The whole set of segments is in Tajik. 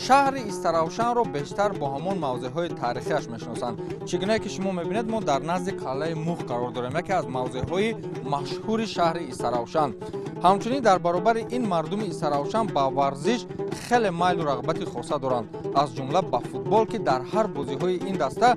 شهر استراوشان را بیشتر با همان موضع‌های تاریخیش میشناسند. چگونه که شما می‌بینید ما در نزد قلعه موخ قرار داریم، یکی از موضع‌های مشهور شهر استراوشان. همچنین در برابر این مردم استراوشان با ورزش خیلی میل و رغبت خاصه دارند، از جمله با فوتبال که در هر بازی‌های این دسته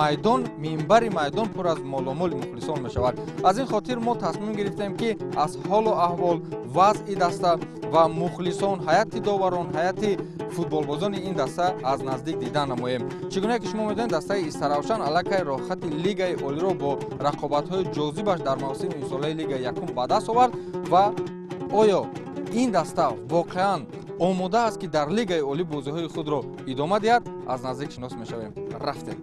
میدان منبر میدان پر از مالامال مخلصان می‌شود. از این خاطر ما تصمیم گرفتیم که از حال و احوال وضع دسته و مخلصان، هیئت داوران، هیئت فوتبال بازان این دسته از نزدیک دیدن نماییم. چگونه که شما می‌دانید دسته استراوشان علاقه راحت لیگ عالی را با رقابت‌های جاذبش در موسم امساله لیگ یکم به دست آورد و آیا این دسته واقعاً آماده است که در لیگ عالی بازی‌های خود را ادامه دهد؟ از نزدیک شناس می‌شویم. رفتیم.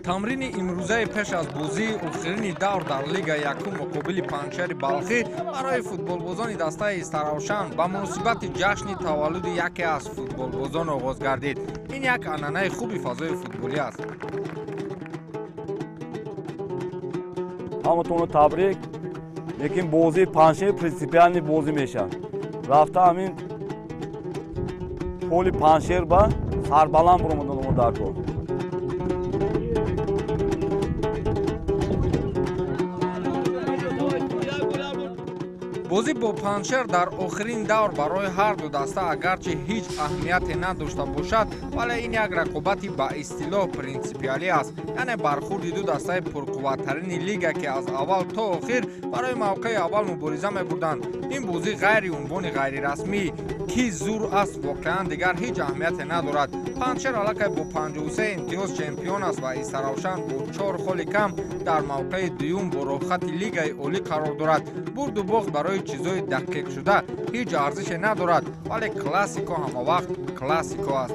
تمرین امروزه پیش از بازی آخرین دور در لیگ یکم مقابل پنجشیر بلخی برای فوتبالبازان دسته استراوشان به مناسبت جشن تولد یکی از فوتبالبازان آغاز گردید. این یک عنعنه خوبی فضای فوتبالی است. همتون تبریک. لیکن بازی پنجشیر پرینسیپیالی بازی میشه. رفته همین پول پنجشیر با سربلند برامون در کار. بازی با پنجشیر در آخرین دور برای هر دو دسته اگرچه هیچ اهمیتی نداشته باشد، ولی این یک رقابتی با اصطلاح پرینسیپیالی است، یعنی برخورد دو دسته پرقوت‌ترین لیگ که از اول تا آخر برای موقع اول مبارزه می‌بردند. این بازی غیر عنوان غیر رسمی کی زور است واقعا دیگر هیچ اهمیتی ندارد. پنجشیر علاقه با 53 امتیاز چمپیون است و استراوشان با 4 خال کم در موقع دوم با راحت لیگ عالی قرار دارد. برد و باخت برای چیزای دقیق شده هیچ ارزش ندارد، ولی کلاسیکو همه وقت کلاسیکو است.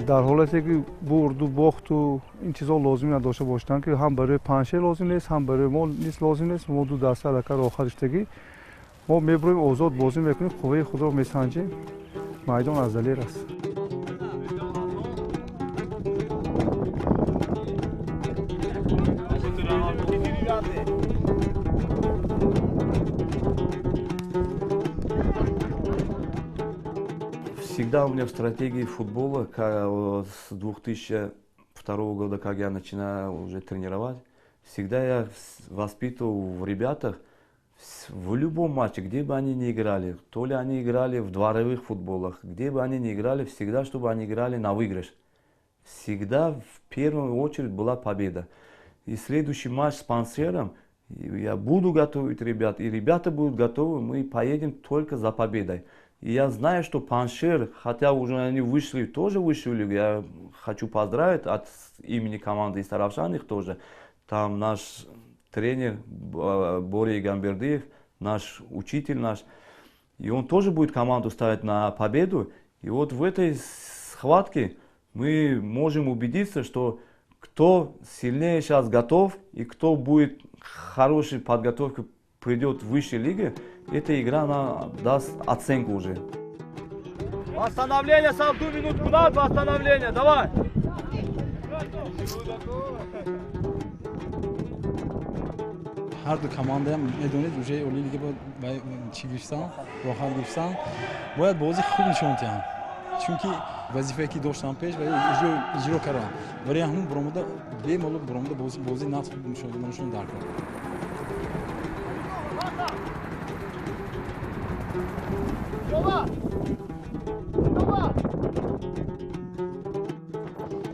در حالتی که برد و باخت و این چیزا لازم نداشته باشند که هم برای پنجشیر لازم نیست هم برای ما نیست لازم نیست. ما دو دسته علاقه آخر رشتگی ما میبریم آزاد بازی میکنیم، قوه خود را میسنجیم. میدان از دلیر است. Всегда у меня в стратегии футбола с 2002 года, как я начинаю уже тренировать, всегда я воспитывал в ребятах в любом матче, где бы они ни играли, то ли они играли в дворовых футболах, где бы они ни играли, всегда, чтобы они играли на выигрыш. Всегда в первую очередь была победа. И следующий матч с Панцером я буду готовить ребят, и ребята будут готовы, мы поедем только за победой. И я знаю, что Паншер, хотя уже они вышли тоже в высшую лигу, я хочу поздравить от имени команды Истаравшан их тоже. Там наш тренер Боря Гамбердиев, наш учитель наш, и он тоже будет команду ставить на победу. И вот в этой схватке мы можем убедиться, что кто сильнее сейчас готов и кто будет хорошей подготовкой придет в высшей лиге, эта игра она даст оценку уже. Восстановление, сам 2 минут назад, восстановление, давай! هر دو کمانده هم میدونید روژه اولی لیگ باید چی گرفتن، راحت گرفتن، باید بازی خوب نشون دهن. چون که وظیفه که داشتن پیش و اجرا کردن. برای همون برآمده به مالک برآمده بازی نصف نشون در کردن.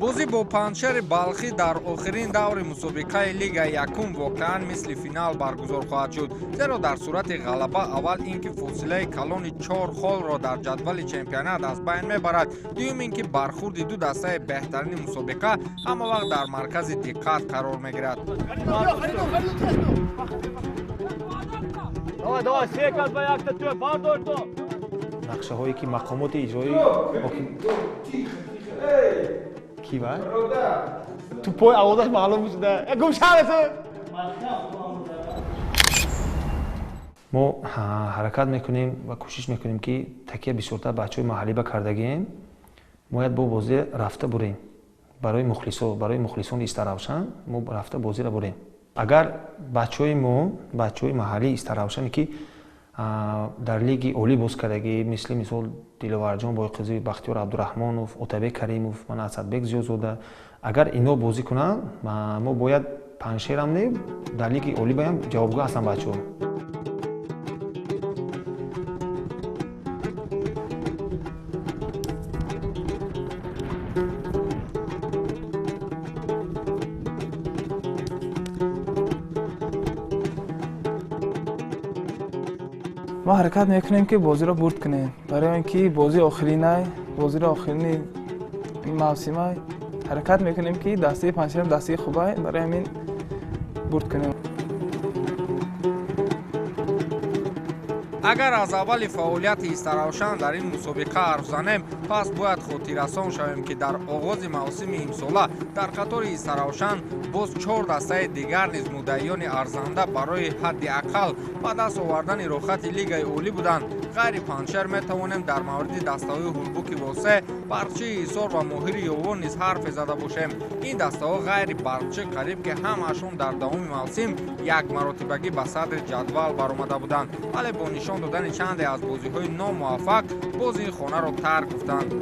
بازی با پنجشیر بلخی در آخرین دور مسابقه لیگ یکم واقعا مثل فینال برگزار خواهد شد، زیرا در صورت غلبه اول اینکه فاصله کلان 4 خال را در جدول چمپیونات از بین میبرد، دوم اینکه برخورد دو دسته بهترین مسابقه همه وقت در مرکز دقت قرار میگیرد. давай секунд ба якта ту бардор то нақшаҳое ки мақомоти иҷрои ки ва ту пой авозаш маълум шуда гумшавес ما حرکت میکنیم و کوشش میکنیم که تکیه بسیارتر بچه‌های محلی به کردگیم باید با بازی رفته بریم برای مخلصان استراوشن ما رفته بازی را بریم. اگر بچه‌های محلی استراوشن که در لیگ اولی باز کردگی مثل دلوارجان بایقزی، بختیار عبدالرحمانوف، عتبه کریموف، من اسدبек زیادزاده اگر اینا بازی کنن ما باید پنجشیر هم نیم در لیگ اولی بایم جوابگو هستن بچه‌ها. ما حرکت میکنیم که بازی را برد کنیم برای اینکه بازی آخرین این موسم حرکت میکنیم که دسته پنجشیر دسته خوبه برای همین برد کنیم. اگر از اول فعالیت استراوشن در این مسابقه حرف زنیم پس باید خاطررسان شویم که در آغاز موسم امساله در قطار استراوشن باز 4 دسته دیگر نیز مدعیان ارزنده برای حداقل به دست آوردن رخصت لیگ اولی بودند. غیر پنجشیر میتوانیم در مورد دسته‌های هولبوک واسه، برچه ایسار و ماهر یوان نیز حرف زده باشیم. این دسته‌ها غیر برچه قریب که همشون در دوام موسم یک مراتبگی به صدر جدول برآمده بودند ولی با نشان دادن چند از بازی‌های ناموفق بازی خانه را ترک گفتند.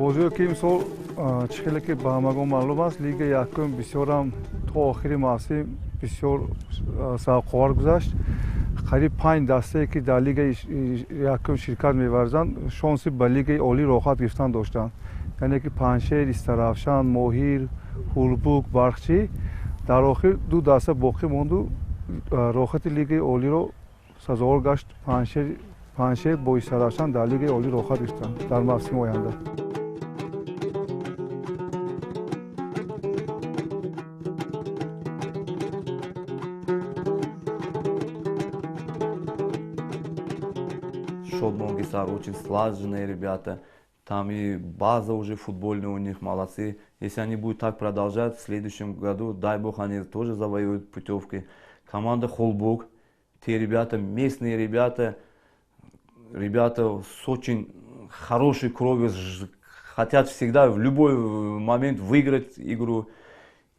бозиҳое ки имсол чӣ хеле ки ба ҳамагон маълум аст лигаи якум бисёрам то охири мавсим бисёр савқовар гузашт. қариб 5 дастае ки дар лигаи якум ширкат меварзанд шонси ба лигаи олӣ рохат гирифтан доштанд. яъне ки панҷшер, истаравшан, моҳир, ҳулбук, бархчӣ дар охир 2 даста боқӣ монду рохати лигаи олиро сазовор гашт. панҷшер бо истаравшан дар лигаи олӣ рохат гирифтанд дар мавсими оянда. Шодмон Гисар очень слаженные ребята. Там и база уже футбольная у них, молодцы. Если они будут так продолжать, в следующем году, дай бог, они тоже завоюют путевки. Команда Холбук, те ребята, местные ребята, ребята с очень хорошей кровью, хотят всегда в любой момент выиграть игру.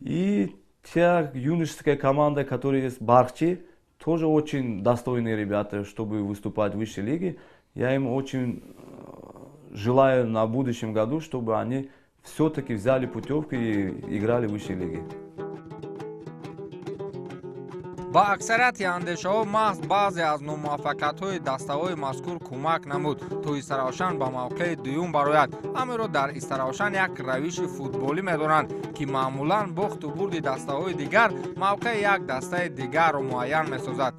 И те юношеская команда, которая есть Бархчи, тоже очень достойные ребята, чтобы выступать в высшей лиге. Я им очень желаю на будущем году, чтобы они все-таки взяли путевки и играли в высшей лиге. با اکثریت اندیشه‌ها محض بعضی از ناموفقیت‌های دسته‌های مذکور کمک نمود تا استراوشن به موقع دوم برآید. امیر را در استراوشن یک روش فوتبالی می‌دانند که معمولاً باخت و برد دسته‌های دیگر موقع یک دسته دیگر را معین می‌سازد.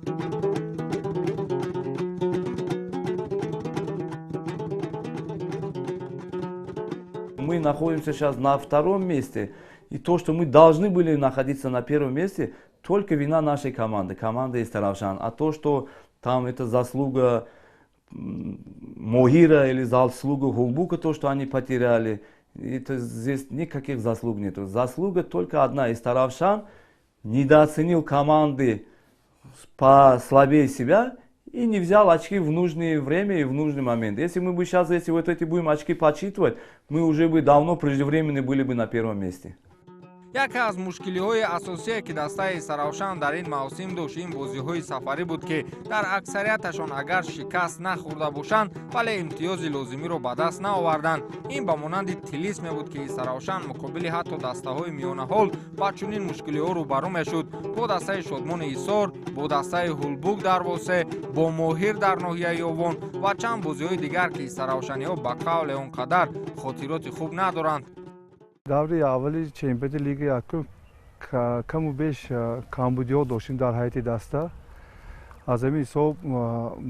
Мы находимся сейчас на втором месте, и то, что мы должны были находиться на первом месте, только вина нашей команды Истаравшан. А то, что там это заслуга Могира или заслуга Хулбука, то, что они потеряли, это здесь никаких заслуг нет. Заслуга только одна. Истаравшан недооценил команды послабее себя и не взял очки в нужное время и в нужный момент. Если мы бы сейчас вот эти будем очки подсчитывать, мы уже бы давно преждевременно были бы на первом месте. یکی از مشکلی‌های اساسی که دسته استراوشن در این موسم داشت این بازی‌های سفری بود که در اکثریتشان اگر شکست نخورده باشند ولی امتیاز لازمی را به دست نآوردند. این به مانند طلسم بود که استراوشن مقابل حتی دسته‌های میانه حال با چنین مشکلی‌ها روبرو می‌شد. با دسته شادمان ایسار، با دسته هولبوک در واسه، با ماهر در ناحیه یوان و چند بازی‌های دیگر که استراوشنی‌ها به قول آنقدر خاطرات خوب ندارند. даври аввали чемпионати лиги якум каму беш камбудиҳо доштем дар ҳайати даста. аз ҳамин ҳисоб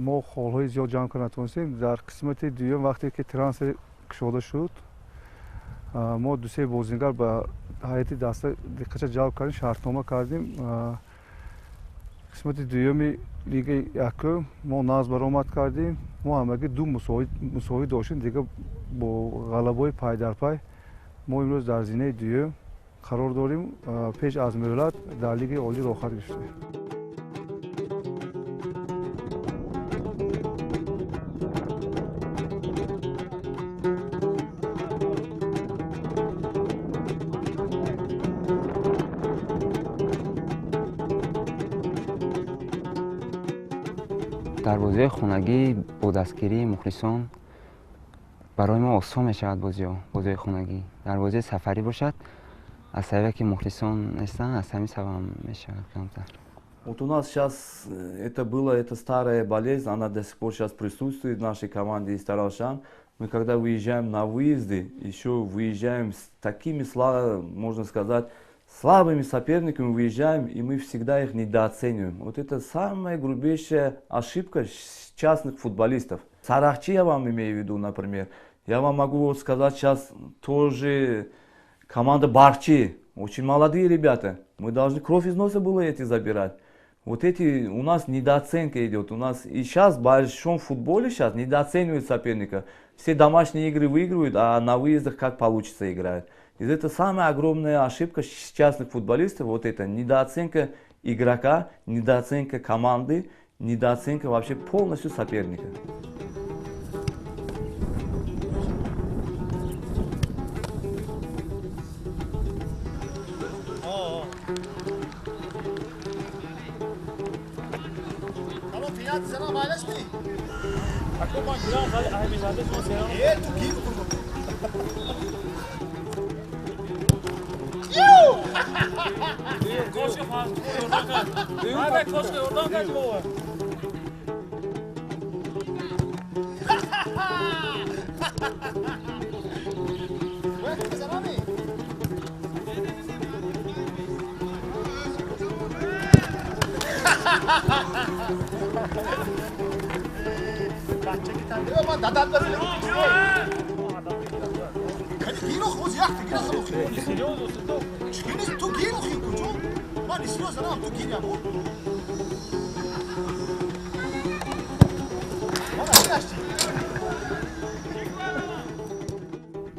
мо холҳои зиёд ҷамъ карда натавонистем. дар қисмати дуюм вақте ки трансфер кушода шуд мо дусе бозингар ба ҳайати даста диққатша ҷалб кардем, шартнома кардем. қисмати дуюми лигаи якум мо назм баромад кардем. Мо ҳамагӣ ду мусовӣ доштем дигар бо ғалабаҳои пай дар пай. Мо имрӯз дар зинаи дуюм қарор дорем, пеш аз муҳлат дар лигаи олӣ рохат гирифтем. дар бозиҳои хонагӣ бо дастгирии мухлисон барои мо осон мешавад бозиҳои хонагӣ. Дар бозии сафарӣ бошад, аз сабабе ки мухлисон нестанд, аз ҳамин сабаб мешавад камтар. Вот у нас сейчас это старая болезнь, она до сих пор сейчас присутствует в нашей команде из Таравшан. Мы когда выезжаем на выезды, еще выезжаем с такими, можно сказать, слабыми соперниками выезжаем, и мы всегда их недооцениваем. Вот это самая грубейшая ошибка частных футболистов. Сарахчи я вам имею в виду, например. Я вам могу сказать сейчас тоже команда Барчи. Очень молодые ребята. Мы должны кровь из носа было эти забирать. Вот эти у нас недооценка идет. У нас и сейчас в большом футболе сейчас недооценивают соперника. Все домашние игры выигрывают, а на выездах как получится играют. И это самая огромная ошибка частных футболистов, вот это недооценка игрока, недооценка команды, недооценка вообще полностью соперника.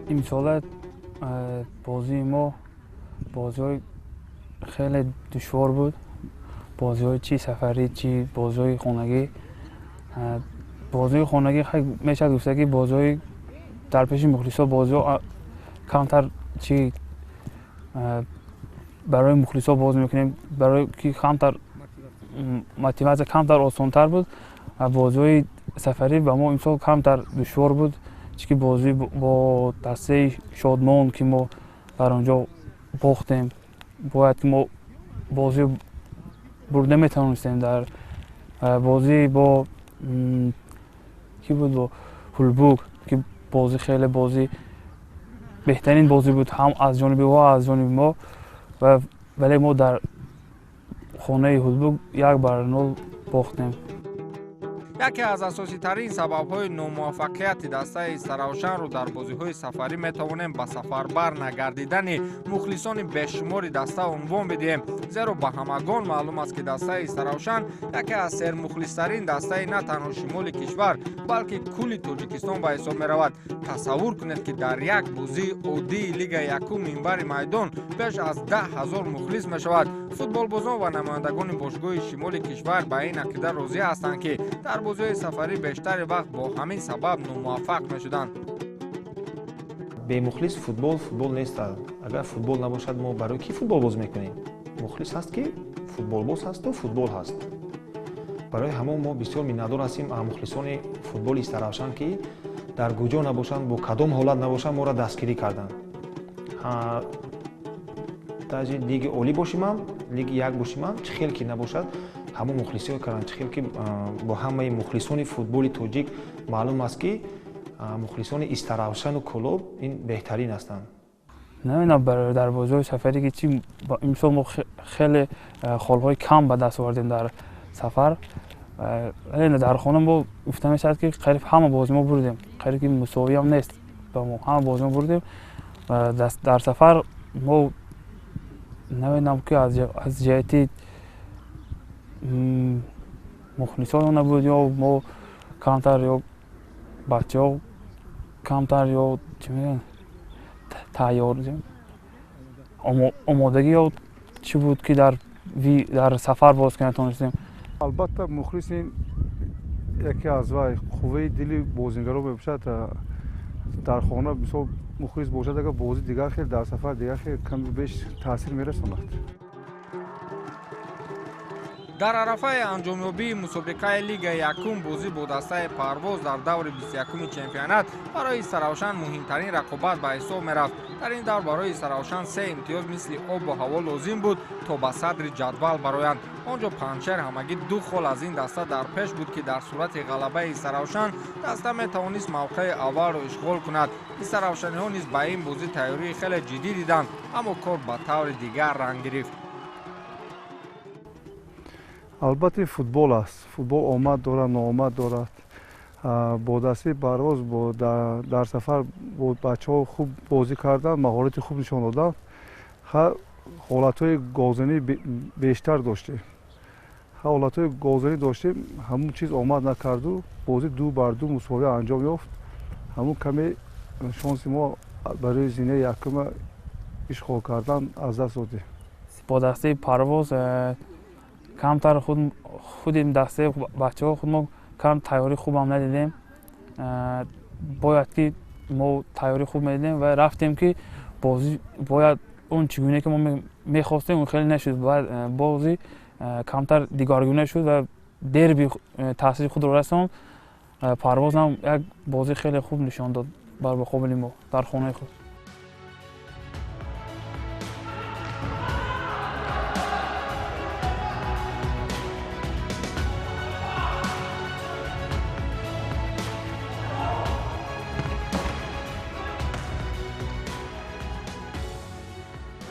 имсолат бозии мо бозиҳои хеле душвор буд. бозиҳои чи сафарӣ, чи бозиҳои хонагӣ. бозиҳои хонагӣ мешавад гуфта ки бозиҳои дар пеши мухлисо бозиҳо камтар чи барои мухлисо боз мекунем, барои ки камтар мотиватсия камтар осонтар буд. бозиҳои сафарӣ ба мо имсол камтар душвор буд. чунки бозӣ бо дастаи Шодмон ки мо дар онҷо бохтем, бояд ки мо бозӣ бурда метавонистем. дар бозӣ бо ки буд бо Хулбук ки бозӣ хеле бозӣ беҳтарин бозӣ буд, ҳам аз ҷониби ӯ аз ҷониби мо. вале мо дар хонаи Хулбук 1-0 бохтем. яке аз асоситарин сабабҳои номуваффақияти дастаи Саравшанро дар бозиҳои сафарӣ метавонем ба сафарбар нагардидани мухлисони бешумори даста унвон бидиҳем, зеро ба ҳамагон маълум аст ки дастаи Саравшан яке аз сермухлистарин дастаи на танҳо шимоли кишвар, балки кулли Тоҷикистон ба ҳисоб меравад. тасаввур кунед ки дар як бозии оддии лигаи якум минбари майдон беш аз 10,000 мухлис мешавад. футболбозон ва намояндагони бошгоҳи шимоли кишвар ба ин ақида розӣ ҳастанд ки дар бозиҳои сафарӣ бештари вақт бо ҳамин сабаб номуваффақ мешуданд. бемухлис футбол нест. агар футбол набошад мо барои ки футбол боз мекунем? мухлис ҳаст ки футболбоз ҳасту футбол ҳаст. барои ҳамон мо бисёр миннатдор ҳастем аз мухлисони футболи Таравшан ки дар куҷо набошанд, бо кадом ҳолат набошанд, моро дастгирӣ карданд. даже лиги олӣ бошимам, лиги як бошимам, чӣ хел ки набошад, ҳамон мухлисиҳо карданд. чӣ хел ки бо ҳамаи мухлисони футболи тоҷик маълум аст ки мухлисони Таравшану клуб ин беҳтарин ҳастанд. намедонам дар бозиҳои сафарӣ ки чӣ имсол мо хеле холҳои кам ба даст овардем дар сафар. вале дар хона мо гуфта мешавад ки қариб ҳама бозӣ мо бурдем, қариб ки мусовиам нест ба мо, ҳама бозӣ мо бурдем. дар сафар мо намедонам ки аз ҷиҳати мухлисо набуд ё мо камтар ё бачаҳо камтар ё чӣ мегӯянд тайёр омодагӣ ё чӣ буд ки дар сафар боз ки натонистем. албатта мухлис ин яке аз вай қувваи дили бозингаро мебошад. дар хона мисол мухлис бошад, агар бози дигар хел дар сафар дигар хел ками беш таъсир мерасонад. дар арафаи анҷомёбии мусобиқаи лигаи якум бозӣ бо дастаи Парвоз дар даври 21-уми чемпионат барои Саравшан муҳимтарин рақобат ба ҳисоб мерафт. дар ин давр барои Саравшан 3 имтиёз мисли обу ҳаво лозим буд то ба садри ҷадвал бароянд. онҷо Панчер ҳамагӣ 2 хол аз ин даста дар пеш буд ки дар сурати ғалабаи Саравшан даста метавонист мавқеи аввалро ишғол кунад. Саравшаниҳо низ ба ин бозӣ тайёрии хеле ҷиддӣ диданд, аммо кор ба таври дигар ранг гирифт. албатта футбол аст. футбол омад дорад, ноомад дорад. бо дасти Парвоз дар сафар бо бачаҳо хуб бозӣ кардан, маҳорати хуб нишон додан. ҳолатҳои голзанӣ бештар доштем. ҳолатҳои голзанӣ доштем, ҳамун чиз омад накарду, бозӣ 2-2 мусовиа анҷом ёфт. ҳамун каме шонси мо барои зинаи якума ишғол кардан аз даст додем. бо дастаи Парвоз камтар худи дастаи бачаҳо худ мо кам тайёрӣ хубам надидем. бояд ки мо тайёрӣ хуб медидем ва рафтем ки бозӣ бояд он чӣ гуне ки мо мехостем он хеле нашуд. бозӣ камтар дигаргуна шуд ва дерби таъсири худро расонд. Парвоз ҳам як бозӣ хеле хуб нишон дод бар муқобили мо дар хонаи худ.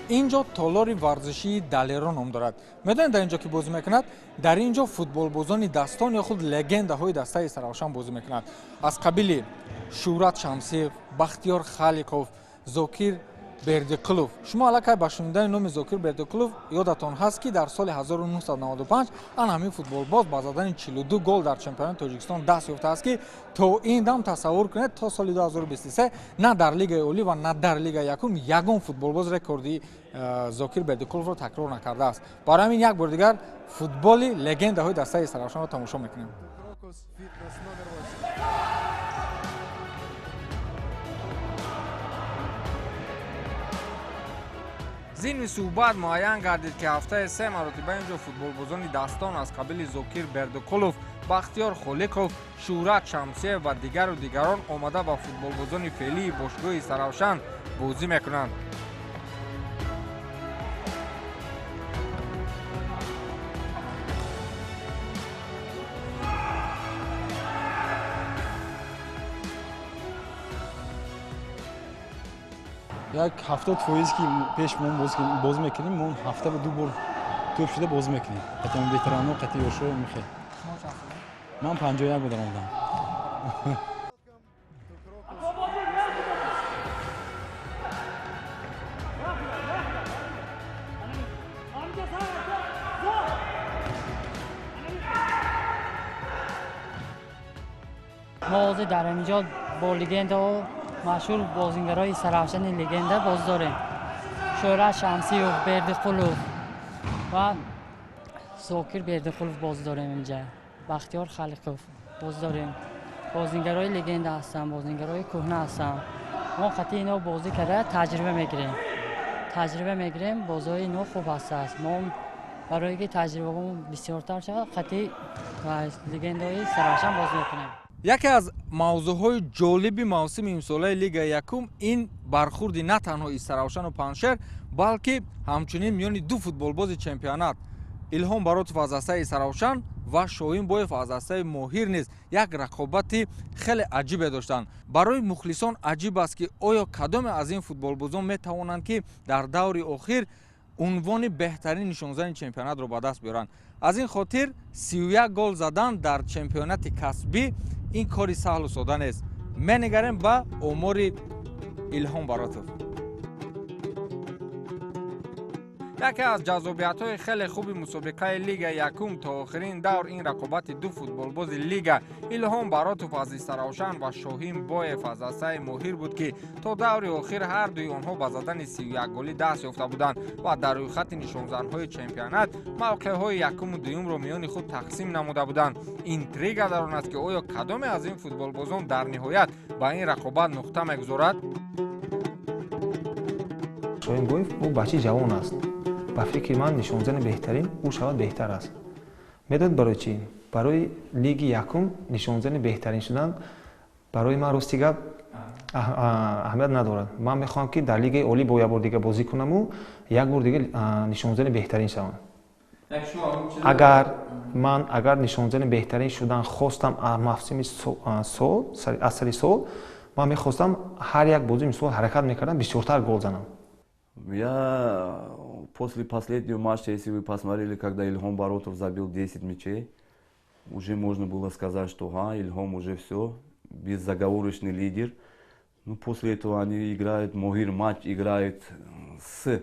инҷо толори варзишии далеро ном дорад. медонед дар инҷо ки бозӣ мекунад? дар инҷо футболбозони дастон ё худ легендаҳои дастаи Саравшан бозӣ мекунад. аз қабили Шӯҳрат Шамсиев, Бахтиёр Халиқов, Зокир Бердиқулов. шумо аллакай ба шунидани номи Зокир Бердиқулов ёдатон ҳаст ки дар соли 1995 ан ҳамин футболбоз ба задани 42 гол дар чемпионати Тоҷикистон даст ёфтааст ки то ин дам тасаввур кунед, то соли 2023 на дар лигаи олӣ ва на дар лигаи якум ягон футболбоз рекорди Зокир Бердиқуловро такрор накардааст. барои ҳамин як бор дигар футболи легендаҳои дастаи Саравшанро тамошо мекунем. зинни суҳбат муайян гардид ки ҳафтаи 3 маротиба инҷо футболбозони дастон аз қабили Зокир Бердиқулов, Бахтиёр Холиқов, Шӯҳрат Шамсиев ва дигару дигарон омада ба футболбозони феълии бошгоҳи Саравшан бозӣ мекунанд. як 70% ки пеш мо бозӣ мекунем, мо ҳафта ба 2 бор топ шуда бозӣ мекунем. Қати ветеранҳо, қати ёшо мехел. ман 51 будам омадам. ما حاضر در اینجا با لگند و مشهور بازیگرای سرافشان لگنده باز داریم. شهرت شمسی و بردیقلوف و زاکر بردیقلوف باز داریم اینجا. بختیار خلیقوف باز داریم. بازیگرای لگنده هستن، بازیگرای کهنه هستن. ما خطی اینا بازی کرده تجربه میگیریم. بازی اینا خوب هست. ما برای اینکه تجربه‌مون بسیارتر شود خطی لگندهای سرافشان بازی میکنیم. яке аз мавзӯъҳои ҷолиби мавсими имсолаи лигаи якум ин бархурди на танҳо Саравшану Паншер, балки ҳамчунин миёни ду футболбози чемпионат Илҳом Баротов аз дастаи Саравшан ва Шоҳин Боев аз дастаи Моҳир низ як рақобати хеле аҷибе доштанд. барои мухлисон аҷиб аст ки оё кадоме аз ин футболбозон метавонанд ки дар даври охир унвони беҳтарин нишонзани чемпионатро ба даст биёранд. аз ин хотир 31 гол задан дар чемпионати касбӣ ин кори саҳлу сода нест. менигарем ба омори Илҳом Баротов. یکی از جذابیت‌های خیلی خوبی مسابقه لیگ یکم تا آخرین دور این رقابت دو فوتبالباز لیگ الهام براتوف از استراوشن و شاهین بایف از اسای ماهیر بود که تا دور آخر هر دوی آنها به زدن 31 گلی دست یافته بودند و در روی خط نشانزن‌های چمپیونات موقع‌های یکم و دوم را میان خود تقسیم نموده بودند. اینتریگ در آن است که آیا کدام از این فوتبالبازان در نهایت با این رقابت نقطه می‌گذارد؟ شاهین بایف او بچه جوان است. با فکر من نشانزن بهترین او شود بهتر است. میداد برای چی؟ برای لیگ یکم نشانزن بهترین شدن برای من راستی گپ اهمیت ندارد. من میخوام که در لیگ عالی با یک بار دیگه بازی کنم و یک بار دیگه نشانزن بهترین شوم. اگر نشانزن بهترین شدن خواستم موسم سال از سال سال من میخواستم هر یک بازی مثلا حرکت میکردم بسیارتر гол زنم. Я после последнего матча, если вы посмотрели, когда Ильхом Баротов забил 10 мячей, уже можно было сказать, что Ильхом уже все, безоговорочный лидер. Но после этого они играют, Могир матч играет с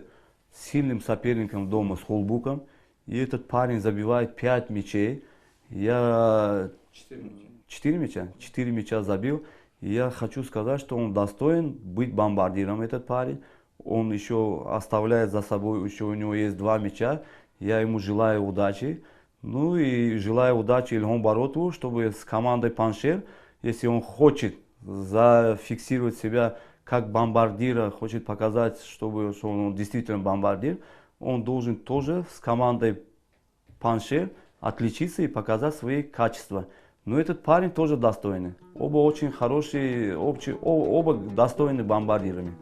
сильным соперником дома, с Холбуком. И этот парень забивает 5 мячей. Я 4 мяча забил. И я хочу сказать, что он достоин быть бомбардиром, этот парень. Он еще оставляет за собой, еще у него есть 2 мяча. Я ему желаю удачи. Ну и желаю удачи Ильхому Баротову, чтобы с командой Паншер, если он хочет зафиксировать себя как бомбардира, хочет показать, что он действительно бомбардир, он должен тоже с командой Паншер отличиться и показать свои качества. Но этот парень тоже достойный. Оба очень хорошие, оба достойны бомбардирами.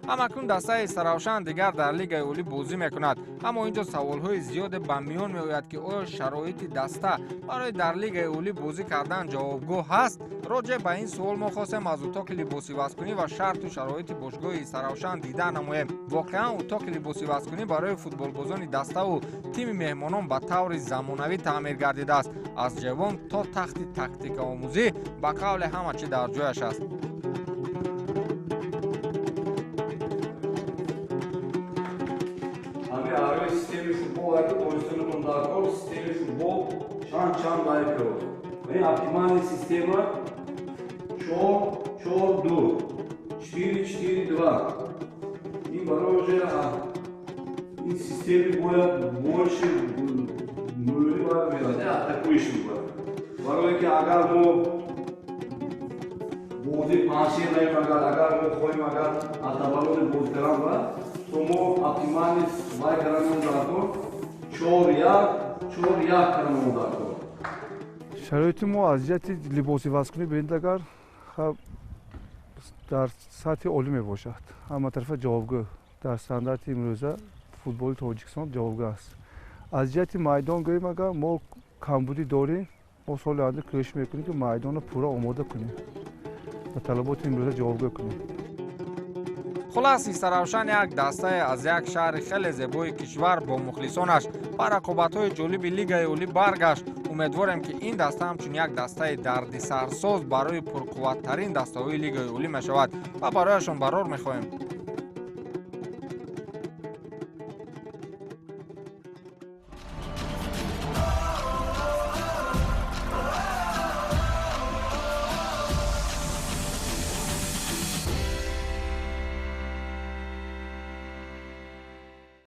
همکنون دسته سراوشن دیگر در لیگ اولی بازی میکند، اما اینجا سوالهای زیاد به میان میآید که آیا شرایط دسته برای در لیگ اولی بازی کردن جوابگو هست؟ راجع به این سوال ما خواستیم از اتاق لباسی بازیکنی و شرط و شرایط باشگاه سراوشن دیدن نماییم. واقعا اتاق لباسی بازیکنی برای فوتبالبازان دسته و تیم مهمانان به طور زمانوی تعمیر گردیده است، از جوان تا تخت تاکتیک آموزی به قول همه چی در جایش است. Sistemi futbol ayakta pozisyonu kontakor, sistemi futbol çan dayakıyor. Ve optimalny sistema чор-ду, 4-4-2. И барой уже in sistemi больше нули var, атакующий var. Барой ki agar mo bozi pansiye nahi agar mo khoyim agar atabalode boz karan var. तो वो optimally Y कराने उदाको चोर या कराने उदाको شرایط ما اذیت لباسی بازیکنی بندگار خب در سطح عالی می باشد، اما طرف جوابگو در استاندارد امروزه فوتبال تاجیکستان جوابگو است. اذیت میدان گوییم اگر ما کمبودی داریم، ما سال آینده کوشش میکنیم که میدان رو پورا آماده کنیم و طلبات امروزه جوابگو کنیم. خلاصی سراوشن یک دسته از یک شهر خیلی زیبای کشور با مخلصانش به رقابت‌های جالب لیگ اولی برگشت. امیدوارم که این دسته همچون یک دسته دردسرساز برای پرقوت‌ترین دسته‌های لیگ اولی می‌شود و برایشان برار می‌خواهیم.